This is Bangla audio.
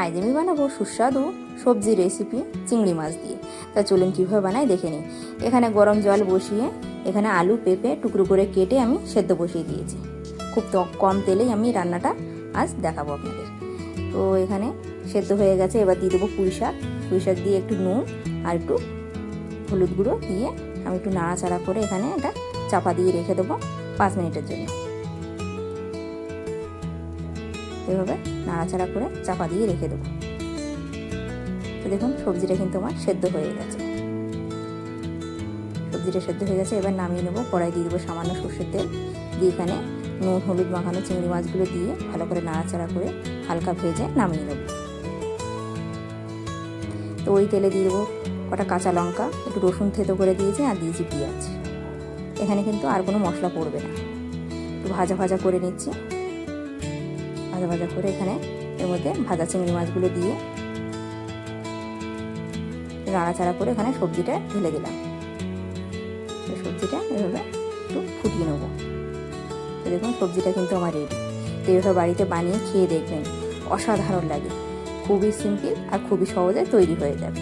আজ আমি বানাবো সুস্বাদু সবজি রেসিপি চিংড়ি মাছ দিয়ে। তা চলুন কীভাবে বানাই দেখে নিই। এখানে গরম জল বসিয়ে এখানে আলু পেঁপে টুকরো করে কেটে আমি সেদ্ধ বসিয়ে দিয়েছি। খুব কম তেলেই আমি রান্নাটা আজ দেখাবো আপনাদের। তো এখানে সেদ্ধ হয়ে গেছে, এবার দিয়ে দেবো পুঁই শাক দিয়ে একটু নুন আর একটু হলুদ গুঁড়ো দিয়ে আমি একটু নাড়াচাড়া করে এখানে এটা চাপা দিয়ে রেখে দেবো 5 মিনিটের জন্য। এভাবে নাড়াচাড়া করে চাপা দিয়ে রেখে দেবো। তো দেখুন সবজিটা কিন্তু আমার সেদ্ধ হয়ে গেছে। সবজিটা সেদ্ধ হয়ে গেছে, এবার নামিয়ে নেবো। কড়াই দিয়ে দেবো সামান্য সর্ষের তেল দিয়ে এখানে নুন হলুদ মাখানো চিংড়ি মাছগুলো দিয়ে ভালো করে নাড়াচাড়া করে হালকা ভেজে নামিয়ে নেবো। তো ওই তেলে দিয়ে দেবো কটা কাঁচা লঙ্কা, একটু রসুন থেতো করে দিয়েছি আর দিয়েছি পেঁয়াজ। এখানে কিন্তু আর কোনো মশলা পড়বে না। একটু ভাজা ভাজা করে নিচ্ছি। ভাজা ভাজা করে এখানে এর মধ্যে ভাজা চিংড়ি মাছগুলো দিয়ে নাড়াচাড়া করে এখানে সবজিটা ঢেলে দিলাম। সবজিটা এভাবে একটু ফুটিয়ে নেবো। তো দেখুন সবজিটা কিন্তু আমার রেডি। তো এভাবে বাড়িতে বানিয়ে খেয়ে দেখবেন, অসাধারণ লাগে। খুবই সিম্পল আর খুবই সহজে তৈরি হয়ে যাবে।